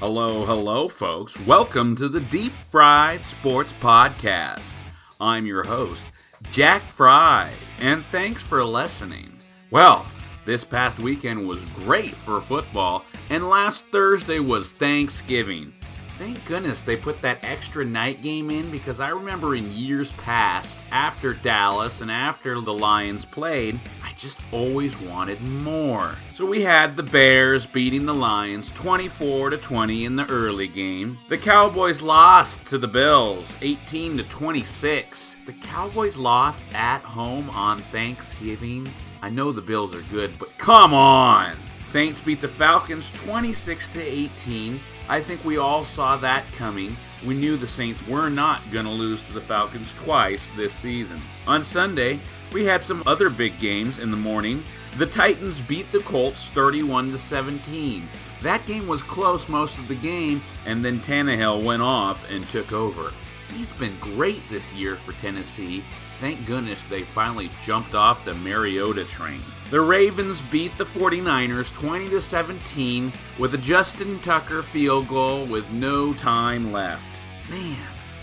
Hello, hello, folks. Welcome to the Deep Fried Sports Podcast. I'm your host, Jack Fry, and thanks for listening. Well, this past weekend was great for football, and last Thursday was Thanksgiving. Thank goodness they put that extra night game in, because I remember in years past, after Dallas and after the Lions played, I just always wanted more. So we had the Bears beating the Lions 24-20 in the early game. The Cowboys lost to the Bills 18-26. The Cowboys lost at home on Thanksgiving. I know the Bills are good, but come on! Saints beat the Falcons 26-18. I think we all saw that coming. We knew the Saints were not going to lose to the Falcons twice this season. On Sunday, we had some other big games in the morning. The Titans beat the Colts 31-17. That game was close most of the game, and then Tannehill went off and took over. He's been great this year for Tennessee. Thank goodness they finally jumped off the Mariota train. The Ravens beat the 49ers 20-17 with a Justin Tucker field goal with no time left. Man,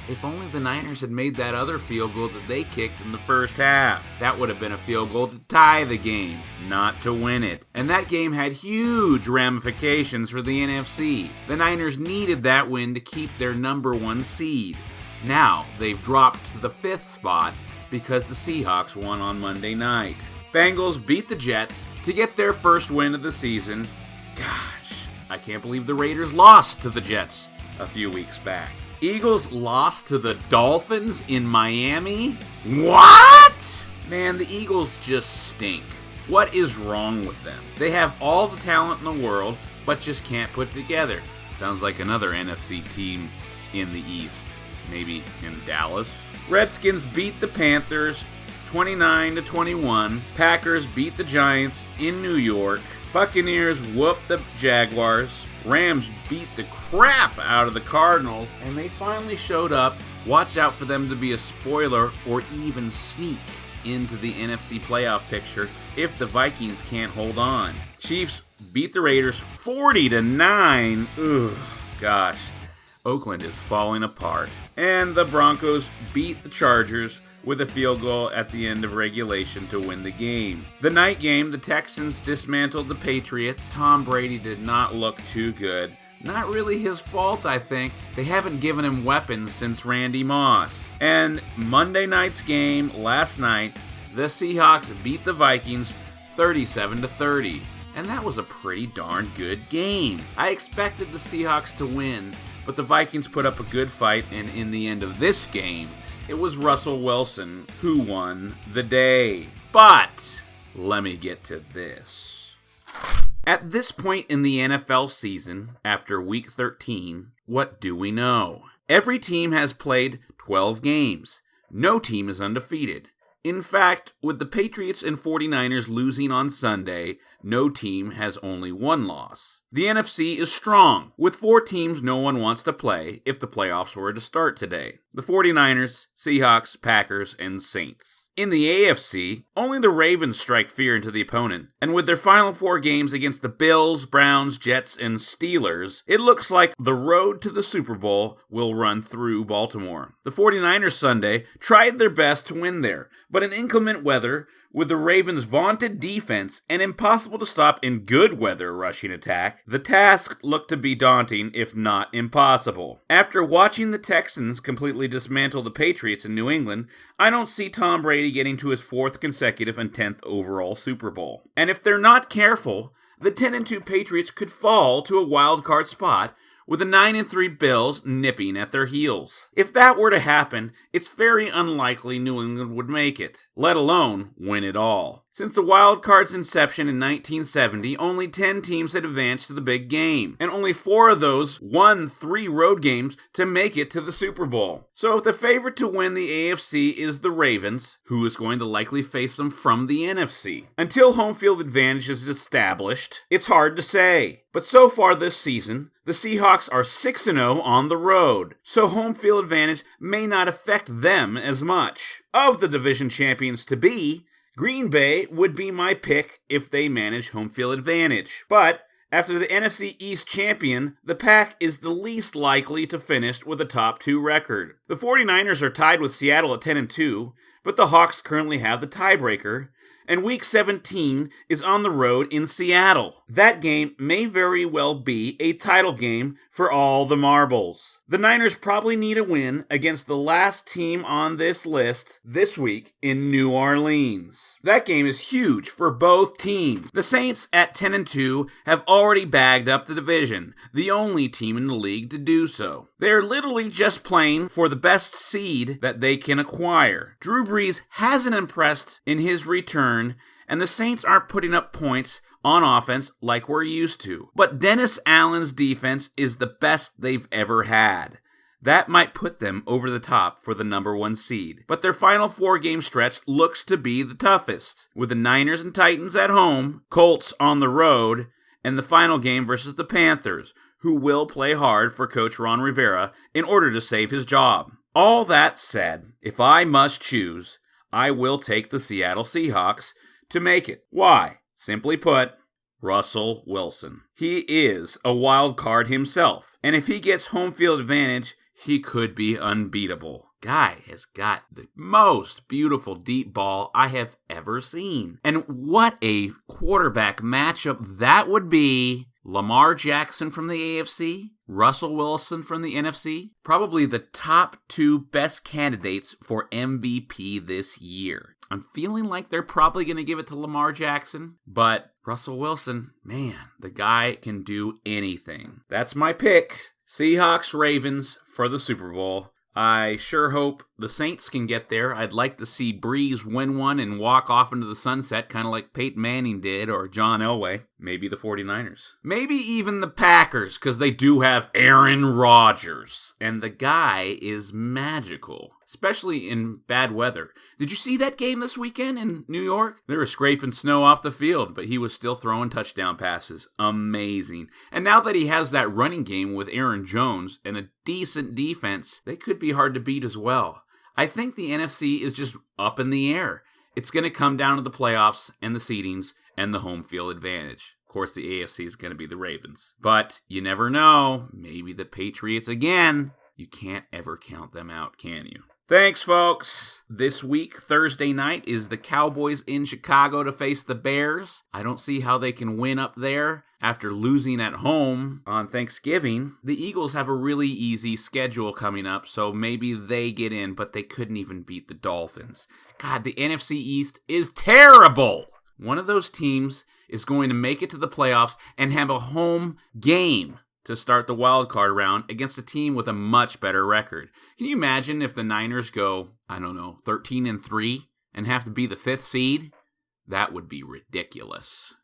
if only the Niners had made that other field goal that they kicked in the first half. That would have been a field goal to tie the game, not to win it. And that game had huge ramifications for the NFC. The Niners needed that win to keep their number one seed. Now, they've dropped to the 5th spot because the Seahawks won on Monday night. Bengals beat the Jets to get their first win of the season. Gosh, I can't believe the Raiders lost to the Jets a few weeks back. Eagles lost to the Dolphins in Miami? What? Man, the Eagles just stink. What is wrong with them? They have all the talent in the world, but just can't put it together. Sounds like another NFC team in the East. Maybe in Dallas. Redskins beat the Panthers 29-21. Packers beat the Giants in New York. Buccaneers whooped the Jaguars. Rams beat the crap out of the Cardinals, and they finally showed up. Watch out for them to be a spoiler or even sneak into the NFC playoff picture if the Vikings can't hold on. Chiefs beat the Raiders 40-9. Ugh, gosh. Oakland is falling apart. And the Broncos beat the Chargers with a field goal at the end of regulation to win the game. The night game, the Texans dismantled the Patriots. Tom Brady did not look too good. Not really his fault, I think. They haven't given him weapons since Randy Moss. And Monday night's game, last night, the Seahawks beat the Vikings 37-30. And that was a pretty darn good game. I expected the Seahawks to win, but the Vikings put up a good fight, and in the end of this game, it was Russell Wilson who won the day. But let me get to this. At this point in the NFL season, after Week 13, what do we know? Every team has played 12 games. No team is undefeated. In fact, with the Patriots and 49ers losing on Sunday, no team has only one loss. The NFC is strong. With 4 teams no one wants to play if the playoffs were to start today. The 49ers, Seahawks, Packers, and Saints. In the AFC, only the Ravens strike fear into the opponent. And with their final 4 games against the Bills, Browns, Jets, and Steelers, it looks like the road to the Super Bowl will run through Baltimore. The 49ers Sunday tried their best to win there, but in inclement weather, with the Ravens' vaunted defense and impossible to stop in good weather rushing attack, the task looked to be daunting, if not impossible. After watching the Texans completely dismantle the Patriots in New England, I don't see Tom Brady getting to his 4th consecutive and 10th overall Super Bowl. And if they're not careful, the 10-2 Patriots could fall to a wildcard spot, with the 9-3 Bills nipping at their heels. If that were to happen, it's very unlikely New England would make it, let alone win it all. Since the wild card's inception in 1970, only 10 teams had advanced to the big game, and only 4 of those won 3 road games to make it to the Super Bowl. So if the favorite to win the AFC is the Ravens, who is going to likely face them from the NFC? Until home field advantage is established, it's hard to say. But so far this season, the Seahawks are 6-0 on the road, so home field advantage may not affect them as much. Of the division champions to be, Green Bay would be my pick if they manage home field advantage. But After the NFC East champion, the Pack is the least likely to finish with a top 2 record. The 49ers are tied with Seattle at 10-2, but the Hawks currently have the tiebreaker, and Week 17 is on the road in Seattle. That game may very well be a title game for all the marbles. The Niners probably need a win against the last team on this list this week in New Orleans. That game is huge for both teams. The Saints at 10-2 have already bagged up the division, the only team in the league to do so. They're literally just playing for the best seed that they can acquire. Drew Brees hasn't impressed in his return, and the Saints aren't putting up points on offense like we're used to. But Dennis Allen's defense is the best they've ever had. That might put them over the top for the number 1 seed. But their final 4-game stretch looks to be the toughest, with the Niners and Titans at home, Colts on the road, and the final game versus the Panthers, who will play hard for Coach Ron Rivera in order to save his job. All that said, if I must choose, I will take the Seattle Seahawks to make it. Why? Simply put, Russell Wilson. He is a wild card himself, and if he gets home field advantage, he could be unbeatable. Guy has got the most beautiful deep ball I have ever seen. And what a quarterback matchup that would be. Lamar Jackson from the AFC, Russell Wilson from the NFC, probably the top 2 best candidates for MVP this year. I'm feeling like they're probably going to give it to Lamar Jackson, but Russell Wilson, man, the guy can do anything. That's my pick. Seahawks Ravens for the Super Bowl. I sure hope the Saints can get there. I'd like to see Breeze win one and walk off into the sunset, kind of like Peyton Manning did, or John Elway. Maybe the 49ers. Maybe even the Packers, because they do have Aaron Rodgers. And the guy is magical, especially in bad weather. Did you see that game this weekend in New York? They were scraping snow off the field, but he was still throwing touchdown passes. Amazing. And now that he has that running game with Aaron Jones and a decent defense, they could be hard to beat as well. I think the NFC is just up in the air. It's going to come down to the playoffs and the seedings and the home field advantage. Of course, the AFC is going to be the Ravens. But you never know. Maybe the Patriots again. You can't ever count them out, can you? Thanks, folks. This week, Thursday night, is the Cowboys in Chicago to face the Bears. I don't see how they can win up there after losing at home on Thanksgiving. The Eagles have a really easy schedule coming up, so maybe they get in, but they couldn't even beat the Dolphins. God, the NFC East is terrible. One of those teams is going to make it to the playoffs and have a home game to start the wild card round against a team with a much better record. Can you imagine if the Niners go, 13-3 and have to be the 5th seed? That would be ridiculous.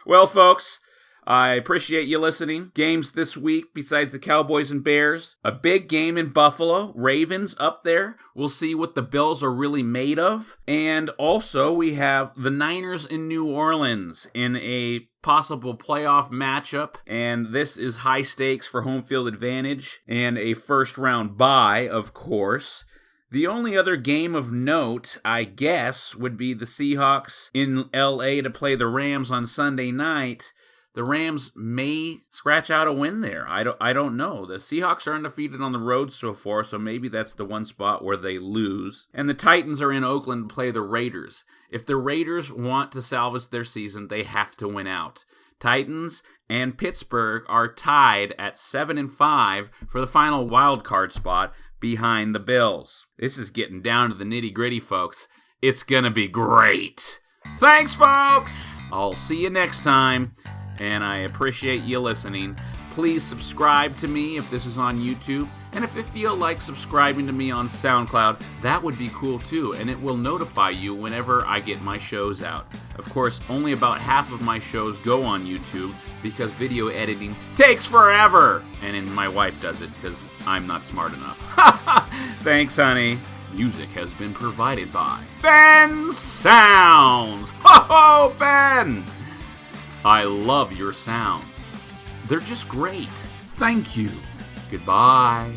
Well, folks, I appreciate you listening. Games this week besides the Cowboys and Bears. A big game in Buffalo. Ravens up there. We'll see what the Bills are really made of. And also we have the Niners in New Orleans in a possible playoff matchup. And this is high stakes for home field advantage and a first round bye, of course. The only other game of note, I guess, would be the Seahawks in LA to play the Rams on Sunday night. The Rams may scratch out a win there. I don't know. The Seahawks are undefeated on the road so far, so maybe that's the one spot where they lose. And the Titans are in Oakland to play the Raiders. If the Raiders want to salvage their season, they have to win out. Titans and Pittsburgh are tied at 7-5 for the final wild card spot behind the Bills. This is getting down to the nitty-gritty, folks. It's gonna be great. Thanks, folks! I'll see you next time. And I appreciate you listening. Please subscribe to me if this is on YouTube. And if you feel like subscribing to me on SoundCloud, that would be cool too. And it will notify you whenever I get my shows out. Of course, only about half of my shows go on YouTube because video editing takes forever. And then my wife does it because I'm not smart enough. Thanks, honey. Music has been provided by Ben Sounds. Ho ho, Ben! I love your sounds. They're just great. Thank you. Goodbye.